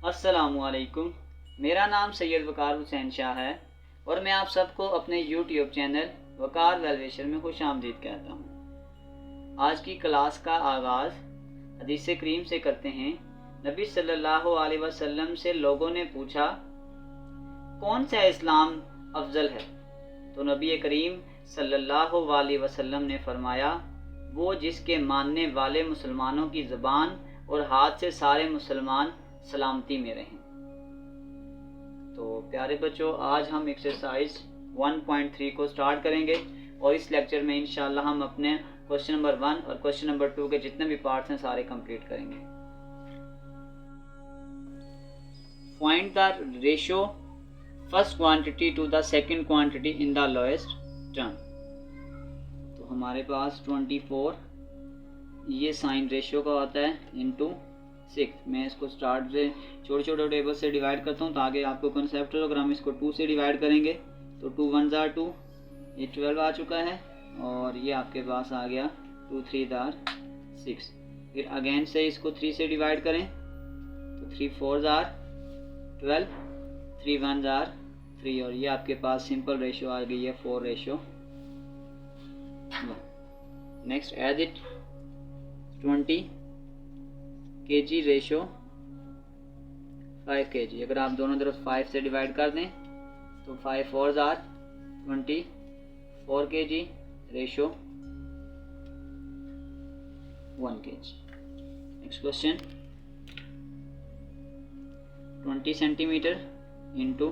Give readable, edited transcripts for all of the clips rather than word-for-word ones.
अस्सलामुअलैकुम। मेरा नाम सैयद वकार हुसैन शाह है और मैं आप सबको अपने यूट्यूब चैनल वकार वेलविशर में खुशामदीद कहता हूँ। आज की क्लास का आगाज़ हदीस करीम से करते हैं। नबी सल्लल्लाहु अलैहि वसल्लम से लोगों ने पूछा, कौन सा इस्लाम अफजल है? तो नबी करीम सल्लल्लाहु अलैहि वसल्लम ने फरमाया, वो जिसके मानने वाले मुसलमानों की ज़बान और हाथ से सारे मुसलमान सलामती में रहें। तो प्यारे बच्चों, आज हम एक्सरसाइज 1.3 को स्टार्ट करेंगे और इस लेक्चर में इंशाल्लाह हम अपने क्वेश्चन नंबर 1 और क्वेश्चन नंबर 2 के जितने भी पार्ट्स हैं सारे कंप्लीट करेंगे। Find the ratio first quantity to the second quantity in the lowest term. तो हमारे पास 24 ये साइन रेशियो का होता है इनटू 6। मैं इसको स्टार्ट से छोटे छोटे टेबल से डिवाइड करता हूँ ताकि आपको कंसेप्ट हो। अगर हम इसको 2 से डिवाइड करेंगे तो 2 1 are 2, ये 12 आ चुका है और ये आपके पास आ गया 2 3 are 6। फिर अगेन से इसको 3 से डिवाइड करें तो 3 4 are 12, 3 1 are 3 और ये आपके पास सिंपल रेशियो आ गई है 4:1। Next as it 20 kg ratio 5 kg। अगर आप दोनों तरफ 5 से डिवाइड कर दें तो 5 4 are 24 kg ratio 1 kg। Next question 20 centimetre into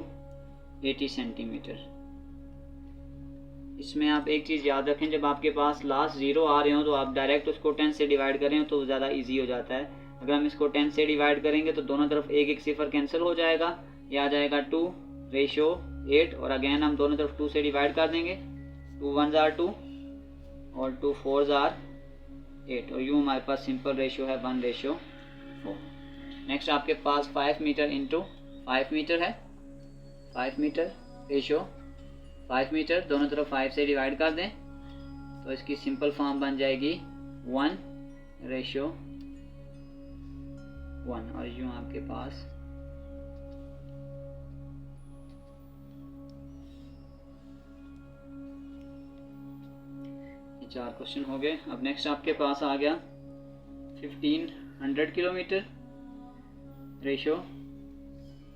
80 centimetre. इसमें आप एक चीज़ याद रखें, जब आपके पास लास्ट 0 आ रहे हो तो आप डायरेक्ट उसको 10 से डिवाइड करें तो ज़्यादा इजी हो जाता है। अगर हम इसको 10 से डिवाइड करेंगे तो दोनों तरफ एक सिफर कैंसिल हो जाएगा, ये आ जाएगा 2:8 और अगेन हम दोनों तरफ 2 से डिवाइड कर देंगे। 2 1 are 2 और 2 4 are 8 और यूँ हमारे पास सिंपल रेशियो है 1:4। नेक्स्ट आपके पास 5 मीटर इंटू 5 मीटर है। 5 मीटर रेशियो 5 मीटर, दोनों तरफ 5 से डिवाइड कर दें तो इसकी सिंपल फॉर्म बन जाएगी 1:1 और यूं आपके पास ये 4 क्वेश्चन हो गए। अब नेक्स्ट आपके पास आ गया 1500 किलोमीटर रेशियो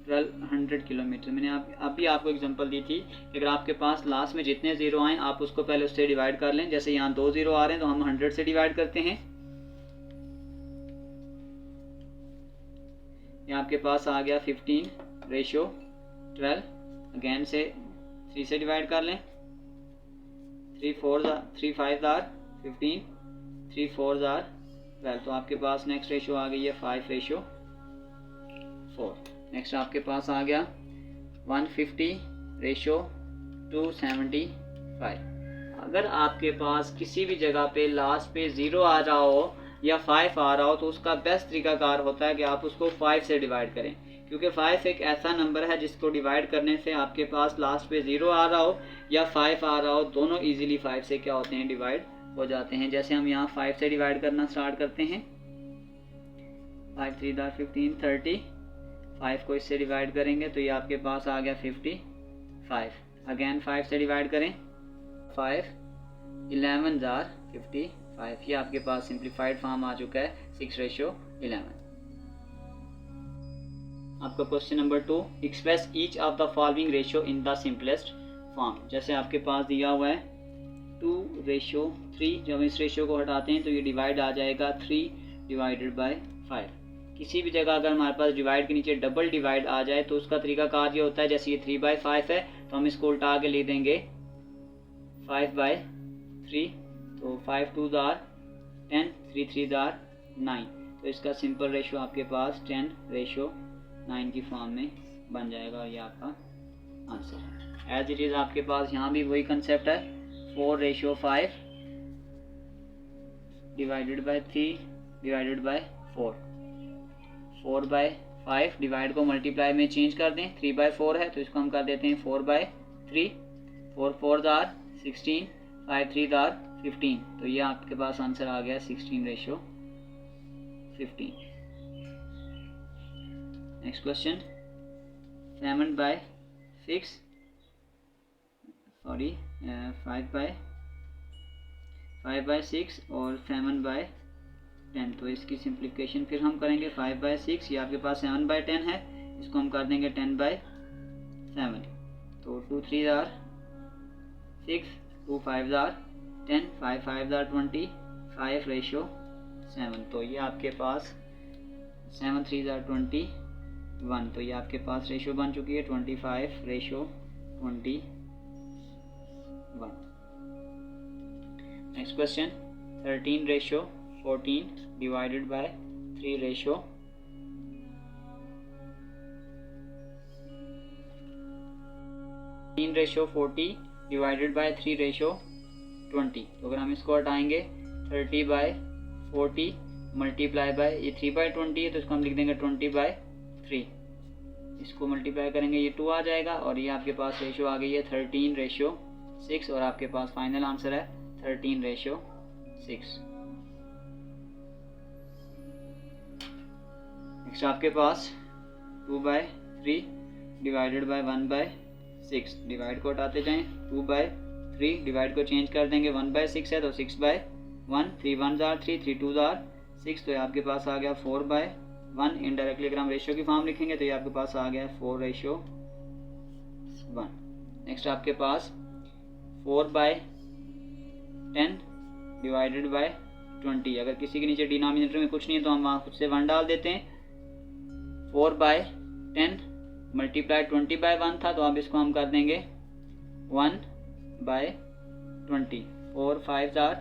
1200 किलोमीटर। मैंने अभी आपको एग्जांपल दी थी कि अगर आपके पास लास्ट में जितने ज़ीरो आए आप उसको पहले उससे डिवाइड कर लें। जैसे यहाँ 2 0 आ रहे हैं तो हम 100 से डिवाइड करते हैं। यहाँ आपके पास आ गया 15 रेशियो 12, अगेन से 3 से डिवाइड कर लें। 3 5 are 15, 3 4 are 12 तो आपके पास नेक्स्ट रेशियो आ गई है 5:4। नेक्स्ट आपके पास आ गया 150 रेशियो 275। अगर आपके पास किसी भी जगह पे लास्ट पे 0 आ रहा हो या 5 आ रहा हो तो उसका बेस्ट तरीकाकार होता है कि आप उसको 5 से डिवाइड करें, क्योंकि 5 एक ऐसा नंबर है जिसको डिवाइड करने से आपके पास लास्ट पे 0 आ रहा हो या 5 आ रहा हो, दोनों इजीली 5 से क्या होते हैं, डिवाइड हो जाते हैं। जैसे हम यहाँ 5 से डिवाइड करना स्टार्ट करते हैं। 5 3 are 15 30, 5 को इससे डिवाइड करेंगे तो ये आपके पास आ गया 55। अगेन 5 से डिवाइड करें 5 11 are 55। ये आपके पास सिंप्लीफाइड फॉर्म आ चुका है 6:11। आपका question number 2, express each of the following ratio in the simplest form. जैसे आपके पास दिया हुआ है 2:3, जब इस रेशियो को हटाते हैं तो ये डिवाइड आ जाएगा 3/5। किसी भी जगह अगर हमारे पास डिवाइड के नीचे डबल डिवाइड आ जाए तो उसका तरीकाकार ये होता है, जैसे ये 3/5 है तो हम इसको उल्टा के लिख देंगे 5/3। तो 5 2 are 10, 3 3 are 9 तो इसका सिंपल रेशियो आपके पास 10:9 की फॉर्म में बन जाएगा और ये आपका आंसर है। एज इट इज़ आपके पास यहाँ भी वही कंसेप्ट है 4:5 divided by 3 divided by 4। 4/5 divide को मल्टीप्लाई में चेंज कर दें, 3/4 है तो इसको हम कर देते हैं 4/3। 4 4 are 16, 5 3 are 15 तो ये आपके पास आंसर आ गया 16:15। नेक्स्ट क्वेश्चन, 5/6 और 7/10, तो इसकी सिंप्लीफिकेशन फिर हम करेंगे। 5/6 ये आपके पास 7/10 है, इसको हम कर देंगे 10/7, तो 2 3 आर 6, 2 5 आर 10, 5 5 आर 20, 5/7, तो ये आपके पास 7 3 आर 21, तो ये आपके पास रेशो बन चुकी है 25/21। Next question, 13/14 divided by 3/13/40 divided by 3/20, तो अगर हम इसको हटाएंगे 30/40 मल्टीप्लाई बाय, ये 3/20 है तो इसको हम लिख देंगे 20/3, इसको मल्टीप्लाई करेंगे ये 2 आ जाएगा, और ये आपके पास रेशो आ गई है 13/6, और आपके पास फाइनल आंसर है 13/6। नेक्स्ट आपके पास 2/3 डिवाइडेड बाय 1/6, डिवाइड को हटाते जाएं, 2/3 डिवाइड को चेंज कर देंगे, 1/6 है तो 6/1, 3 1 आर 3, 3 2 आर 6, तो ये आपके पास आ गया 4/1। इनडायरेक्टली अगर हम रेशियो की फॉर्म लिखेंगे तो ये आपके पास आ गया 4/1। नेक्स्ट आपके पास 4/10 डिवाइडेड बाय 20, अगर किसी के नीचे डिनोमिनेटर में कुछ नहीं है तो हम वहाँ खुद से 1 डाल देते हैं। 4/10 मल्टीप्लाई 20/1 था, तो अब इसको हम कर देंगे 1/20, 4 5 आर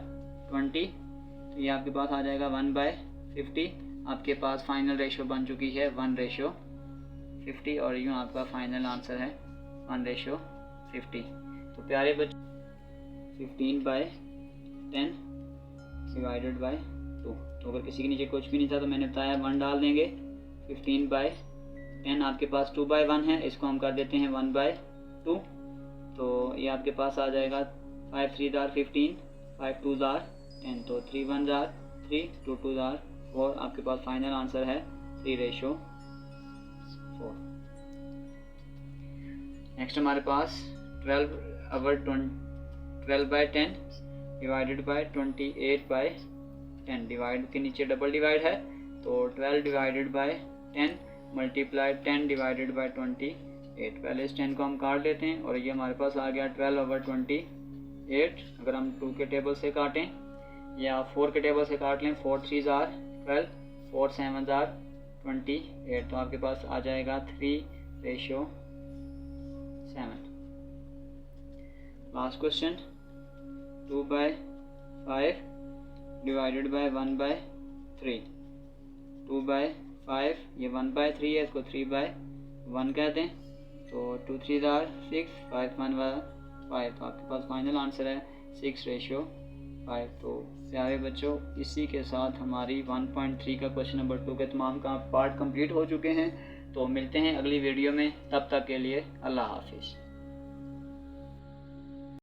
20, तो ये आपके पास आ जाएगा 1/50। आपके पास फाइनल रेशो बन चुकी है 1/50, और यूँ आपका फाइनल आंसर है 1/50। तो प्यारे बच्चों, 15/10 डिवाइडेड बाय 2, तो अगर किसी के नीचे कुछ भी नहीं था तो मैंने बताया 1 डाल देंगे। 15/10 आपके पास 2/1 है, इसको हम कर देते हैं 1/2, तो ये आपके पास आ जाएगा 5 3 आर 15, 5 2 आर 10, तो 3 1 आर 3, 2 2 आर 4, आपके पास फाइनल आंसर है 3/4। नेक्स्ट हमारे पास 12/10 डिवाइडेड बाय 28/10, डिवाइड के नीचे डबल डिवाइड है, तो 12 divided by 10 multiply 10 divided by 28, पहले इस 10 को हम काट लेते हैं, और ये हमारे पास आ गया 12/28। अगर हम 2 के टेबल से काटें या 4 के टेबल से काट लें, 4 3 आर 12, 4 7 आर 28, तो आपके पास आ जाएगा 3/7। लास्ट क्वेश्चन, 2/5 डिवाइडेड बाय 1/3, 2/5 ये 1/3 है, इसको 3/1 कहते हैं, तो 2 3 आर 6, 5 1 5, तो आपके पास फाइनल आंसर है 6/5। तो प्यारे बच्चों, इसी के साथ हमारी 1.3 का क्वेश्चन नंबर 2 के तमाम का पार्ट कंप्लीट हो चुके हैं। तो मिलते हैं अगली वीडियो में, तब तक के लिए अल्लाह हाफिज़।